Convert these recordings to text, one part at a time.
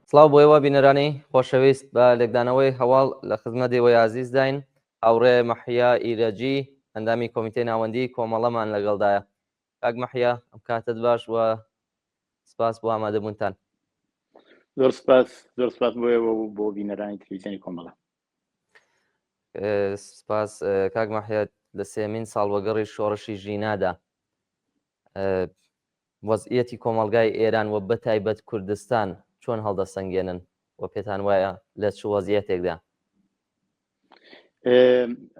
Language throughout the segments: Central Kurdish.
سڵاو بۆیەوە بینەرانی خۆشەویست بە لێکدانەوەی هەواڵ لە خزمەتیەوەی عزیز داین هاوڕێ مەحیا ئیرەجی ئەندامی کۆمیتەی ناوەندی کۆمەڵەمان لەگەڵدایە. کاک مەحیا ئەم کاتت باش وە سپاس بۆ ئامادەبوونتان. زۆر سپاس بۆیەوە و بۆ بینەرانی تەلەڤیزیۆنی کۆمەڵە. سپاس کاک مەحیا لە سێمین ساڵوەگەڕی شۆڕشی ژینادا وەزعیەتی کۆمەلگای ئێران و بەتایبەت کوردستان چۆن هەڵدەسەنگێنن و پێتان وایە لە چ وەزعیەتێکدا؟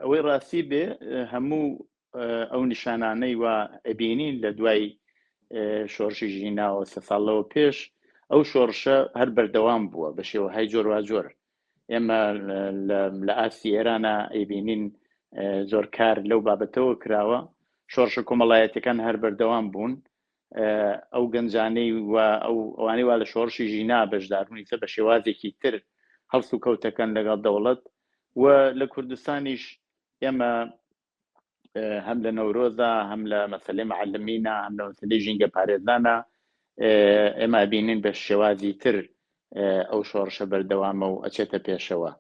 ئەوەی ڕاستی بێ هەموو ئەو نیشانانەی وا ئەبینین لە دوای شۆڕشی ژیناوە سە ساڵەوە پێش ئەو شۆڕشە هەر بەردەوام بووە بە شێوەهای جۆر وا جۆر. ئێمە لە ئاسی ئێرانە ئەیبینین زۆر کار لەو بابەتەوە کراوە. شۆڕشە کۆمەڵایەتەکان هەر بەردەوام بوون. ئەو گەنجانەی و ئەوانەی وا لە شۆڕشی ژینا بەشداربوونیتە بە شێوازێکی تر هەڵس و کەوتەکەن لەگەڵ دەوڵەت و لە کوردستانیش ئێمە هەم لە نەورۆزە هەم لە مەسەلەی معلمینە هەم لە مەسەلەی ژینگە پارێزانە ئێمە بینین بە شێوازی تر ئەو شۆڕشە بەردەوامە و ئەچێتە پێشەوە.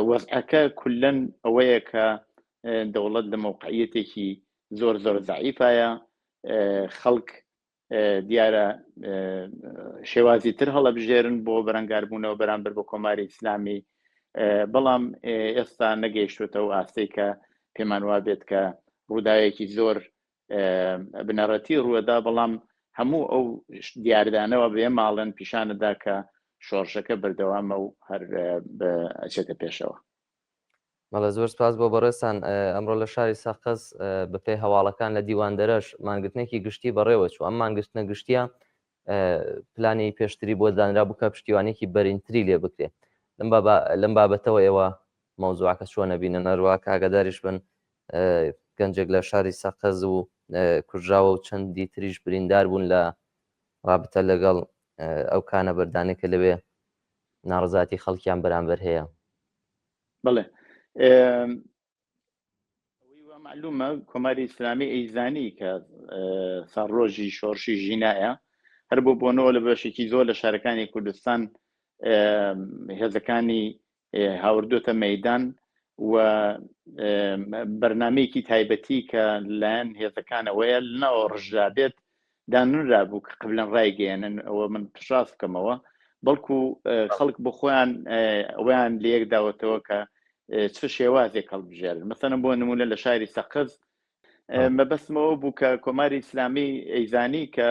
وەزعەکە کولەن ئەوەیە کە دەوڵەت لە موقعیەتێکی زۆر زەعیفایە. خەڵک دیارە شێوازی تر هەڵەبژێرن بۆ بەرەنگاربوونەوە بەرامبەر بۆ کۆماری ئیسلامی، بەڵام ئێستا نەگەیشتوێتەوە ئاستەی کە پێمان وا بێت کە ڕووداوێکی زۆر بنەڕەتی ڕووەدا، بەڵام هەموو ئەو دیاردانەوە بێ ماڵن پیشانەدا کە شۆڕشەکە بەردەوامە و هەر ئەچێتە پێشەوە. مەڵە زۆر سپاس بۆ بەڕێستان. ئەمڕۆ لە شاری سەقز بەپێی هەواڵەکان لە دیواندەرەش مانگرتنێکی گشتی بەڕێوە چوو. ئەم مانگرتنە گشتیە پلانی پێشتری بۆ دانرا بووکە پشتیوانێکی بەرینتری لێ بکرێت. لەم بابەتەوە ئێوە مەوزوعەکە چۆن نەبینن ئەروە کاگەداریش بن گەنجێک لە شاری سەقز و کوژراوە و چەندی تریش بریندار بوون لە ڕابتە لەگەڵ ئەو کانە بەردانێکە لەوێ ناڕزاتی خەڵکیان بەرامبەر هەیە. بڵێ ئەوەی معلومە کۆماری ئیسلامی ئەیزانی کە ساڕۆژی شۆڕشی ژینایە هەر بۆ بۆنەوە لە بەشێکی زۆر لە شارەکانی کوردستان هێزەکانی هاوردۆتە مەیدان و بەرنامەیەکی تایبەتی کە لایەن هێزەکانەوەیە لەناوە ڕژابێت دانونرا بوو کە قبلەن ڕایگەێنن. ئەوە من پشاس بکەمەوە، بەڵکو خەڵک بۆ خۆیان ئەویان لە یەک داوەتەوە کە چ شێوازێک هەڵبژێرن. مەسەڵەن بۆ نمونە لە شاری سەقز مەبەستمەوە بوو کە کۆماری ئیسلامی ئەیزانی کە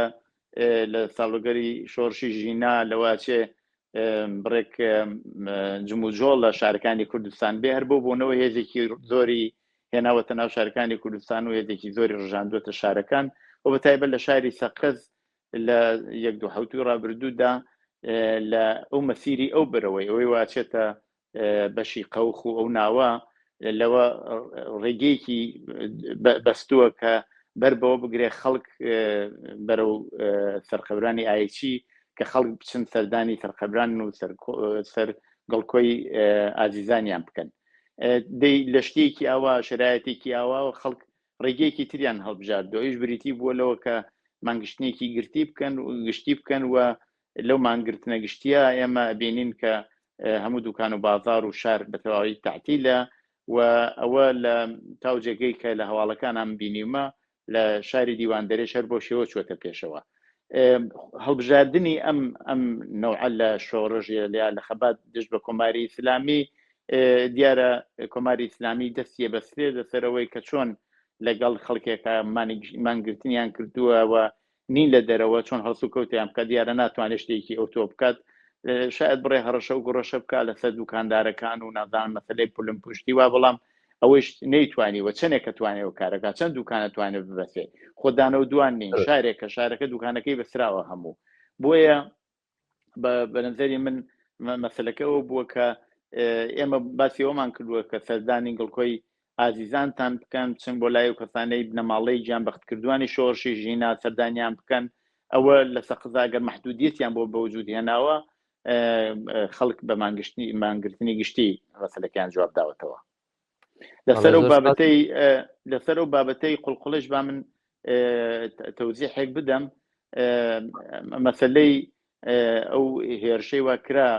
لە ساڵوگەری شۆڕشی ژینا لەواچێ بڕێک جموجۆڵ لە شارەکانی کوردستان بێ هەر بۆ بۆنەوە هێزێکی زۆری هێناوەتە ناو شارەکانی کوردستان و هێزێکی زۆری ڕژاندوتە شارەکان و بەتایبەت لە شاری سەقز لە یەک دوو حوتی ڕابردوودا لە ئەو مەسیری ئەو بەرەوەی ئەوەی واچێتە بەشی قەوخ و ئەو ناوە لەوە ڕێگەیەکی بەستووە کە بەر بەوە بگرێ خەڵک بەرەو سەرخەبرانی ئایچی کە خەڵک بچن سەردانی سەرخەبران و سەر گەڵکۆی ئازیزانیان بکەن. دەی لە شتێکی ئاوا شرایەتێکی ئاوا و خەڵک ڕێگەیەکی تریان هەڵبژاردەوە. ئەویش بریتی بووە لەوە کە مانگشتنێکی گرتی بکەن و گشتی بکەن و لەو مانگرتنە گشتیە ئێمە بینین کە هەموو دوکان و بازار و شار بە تەواوی تعتیلە و ئەوە لە تاوجێگەی کە لە هەواڵەکان ئەم بینیمە لە شاری دیواندەرێش هەر بۆ شێوە چوەتە پێشەوە. هەڵبژاردننی ئەم نەوعە لە شۆڕژ یا لە خەبات دشت بە کۆماری ئیسلامی دیارە کۆماری ئیسلامی دەستیە بەسرێ لەسەرەوەی کە چۆن لەگەڵ خەڵکێکە مانگرتنیان کردووە و نین لە دەرەوە چۆن هەڵسو و کەوتیان بکات دیارە ناتوانێت شتێکی ئۆتۆ بکات، شاید بڕێ هەڕەشە و گۆڕەشە بکات لەسەر دوکاندارەکان و نازان مەسەلەی پولم پشتی وا، بەڵام ئەوەش نەیتوانیوە چەندێکە توانێت کارەکە چەند دوکانە توانێت ببەسێ خۆدانە و دوان نین شارێکە شارەکە دوکانەکەی بەسراوە هەموو. بۆیە بە نظری من مەسەلەکەەوە بووە کە ئێمە باسی ئەومان کردووە کە سەردانی گڵکۆی ئازیزانتان بکەن چەند بۆ لای و کەسانەی بنەماڵەی گیانبەخت کردوانی شۆڕشی ژینا سەردانیان بکەن. ئەوە لە سەقزاگەر مەحدودیەتیان بۆ بەوجود هێناوە خەڵک بە مانگرتنی گشتی مەسەلەکەیان جواب داوەتەوە. لەسەر ئەو بابەتەی قوڵقوڵش با من تەوزیحێک بدەم. مەسەلەی ئەو هێرشەی وا کرا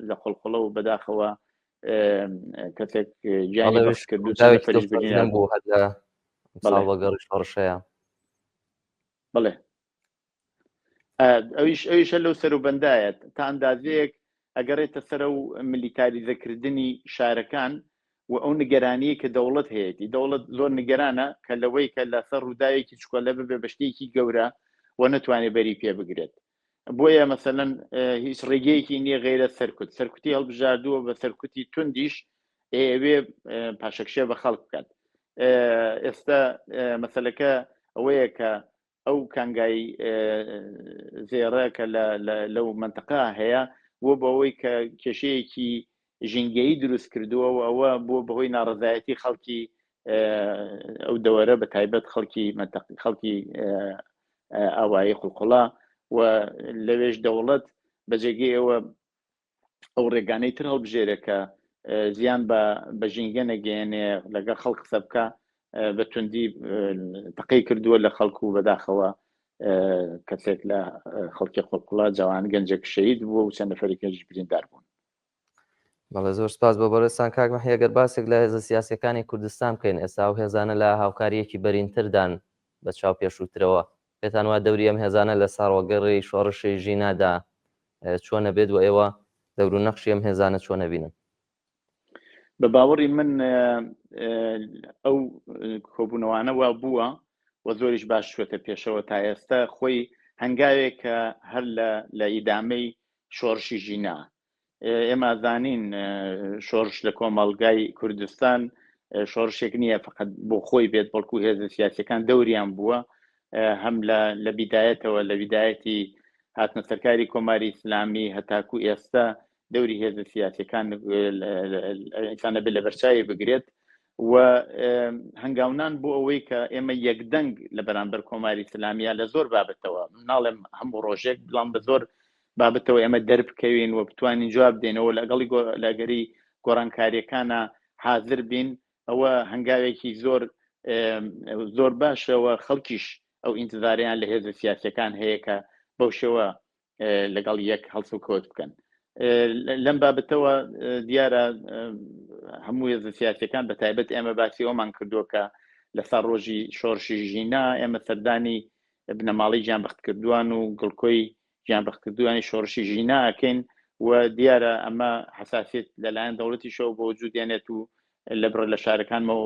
لە خۆڵخۆڵە و بەداخەوە کەسێک گیانی بەخش کرد و چەندە فەریشبردنیان بوو هەر لە ساڵ بەگەڕی شۆڕشەیە. بڵێ ئەویش لەو سەر و بەندایەت تا ئەندازەیەک ئەگەڕێتە سەر و ملیتاریزەکردنی شارەکان و ئەو نیگەرانی کە دەوڵەت هەیەی دەوڵەت زۆر نیگەرانە کە لەوەی کە لەسەر ڕووداوێکی چکۆلە ببێ بە شتێکی گەورە و نەتوانێت بەری پێ بگرێت. بۆیە مەسەلەن هیچ ڕێگەیەکی نییە غێرە سەرکوتی هەڵبژاردووە بە سەرکوتی توندیش ئەوێ پاشەکشێ بە خەڵک بکات. ئێستا مەسەلەکە ئەوەیە کە ئەو کانگای زێڕە کە لەو منتەقا هەیە بۆ بەوەی کە کێشەیەکی ژینگەیی دروست کردووە و ئەوە بۆ بەهۆی ناڕزایەتی خەڵکی ئەو دەوەرە بە تایبەت خەڵکی ئاوایی قوڵقوڵا و لەوێش دەوڵەت بەجێگەی ئەوە ئەو ڕێگانەی تر هەڵبژێرە کە زیان بە ژینگە نەگەێنێ لەگەڵ خەڵک قسە بکە بە توندی تەقەی کردووە لە خەڵکو و بەداخەوە کەسێک لە خەڵکی قوڵقوڵا جوان گەنجێک شەهید بووە و چەند نەفەرێکیش بریندار بوون. بەڵێ زۆر سپاس بۆ بەڕێستان کاک مەحی. ئەگەر باسێک لە هێزە سیاسیەکانی کوردستان بکەین ئێستا و هێزانە لە هاوکاریەکی بەرینتردان بە چاو پێشووترەوە، پێتان وا دەوری ئەم هێزانە لە ساڕۆگەڕی شۆڕشی ژینادا چۆنە بێت و ئێوە دەور و نەخشی ئەم هێزانە چۆنە بینن؟ بە باوەڕی من ئەو کۆبوونەوانە وا بووە و زۆریش باش شوێتە پێشەوە تا ئێستا خۆی هەنگاوێک کە هەر لە ئیدامەی شۆڕشی ژینا ئێمە زانین شۆڕش لە کۆمەڵگای کوردستان شۆڕشێک نییە فقط بۆ خۆی بێت بەڵکو هێزە سیاسیەکان دەوریان بووە هەم لە بیدایەتەوە لە بیدایەتی هاتنە سەرکاری کۆماری ئیسلامی هەتاکو ئێستا دەوری هێزە سیاسیەکان ئینسانە بێت لە بەرچاوی بگرێت و هەنگاونان بۆ ئەوەی کە ئێمە یەکدەنگ لە بەرامبەر کۆماری ئیسلامیە لە زۆر بابەتەوە ناڵێم هەموو ڕۆژێک بڵام بە زۆر بابەتەوە ئێمە دەربکەوین و بتوانین جواب دێنەوە لەگەڵی لەگەری گۆڕانکاریەکانە حاضر بین. ئەوە هەنگاوێکی زۆر باشەوە خەڵکیش ئەو ئینتزاریان لە هێزە سیاسیەکان هەیە کە بەو شێوە لەگەڵ یەک هەڵس و کۆت بکەن. لەم بابەتەوە دیارە هەموو هێزە سیاسیەکان بە تایبەت ئێمە باسی ئەومان کردووە کە لەسەر ڕۆژی شۆڕشی ژینا ئێمە سەردانی بنەماڵی گیانبەختکردووان و گڵکۆی گیانبەختکردووانی شۆڕشی ژینا ئەکەین و دیارە ئەمە حساسیت لەلایەن دەوڵەتیشەوە بۆ وجودێنێت و لە شارەکانمەوە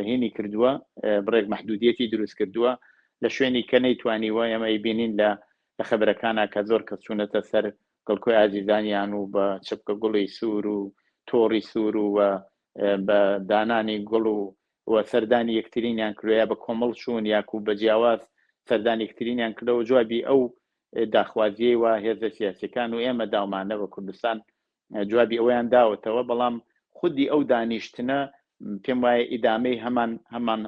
هێنی کردووە بڕێک مەحدودیەتی دروست کردووە لە شوێنی کە نەیتوانیوە ئێمە بینین لە خەبەرەکانە کە زۆر کەس چوونەتە سەر گڵکۆی ئازیزانیان و بە چپکە گوڵی سوور و تۆڕی سوور و بە دانانی گوڵ و سەردانی یەکترینیان کردوە بە کۆمەڵ چوون یاکو بە جیاواز سەردانی یەکترینیان کردەوە جوابی ئەو داخوازیەی وا هێزە سیاسیەکان و ئێمە داومانە بە کوردستان جوابی ئەویان داوەتەوە بەڵام خودی ئەو دانیشتنە پێم وایە ئیدامەی هەمان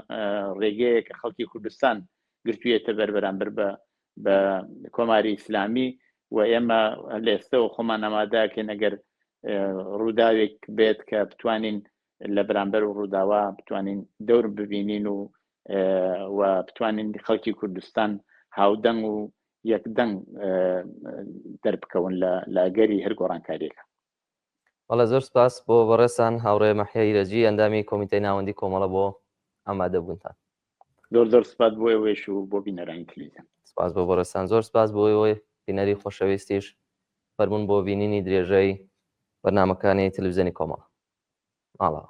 ڕێگەیە کە خەڵکی کوردستان گرتوویەتە بەربەرامبەر بە کۆماری ئیسلامی و ئێمە لە ئێستەوە خۆمان ئامادەکەین ئەگەر ڕووداوێک بێت کە بتوانین لە بەرامبەر و ڕووداوە بتوانین دەور ببینین و بتوانین خەڵکی کوردستان هاودەنگ و یەکدەنگ دەربکەون لە ئەگەری هەر گۆڕانکاریەکە. بەڵێ زۆر سپاس بۆ بەڕێستان هاوڕێ مەحیا ئیرەجی ئەندامی کۆمیتەی ناوەندی کۆمەڵە بۆ ئامادەبوونتان. زۆر سپاس بۆ ئێوەش و بۆ بینەرانی تەلەڤیزیۆن. سپاس بۆ بەڕێستان. زۆر سپاس بۆ ئێوەی بینەری خۆشەویستیش فەرموون بۆ بینینی درێژەی بەرنامەکانی تەلەڤیزیۆنی کۆمەڵە. ماڵەوە.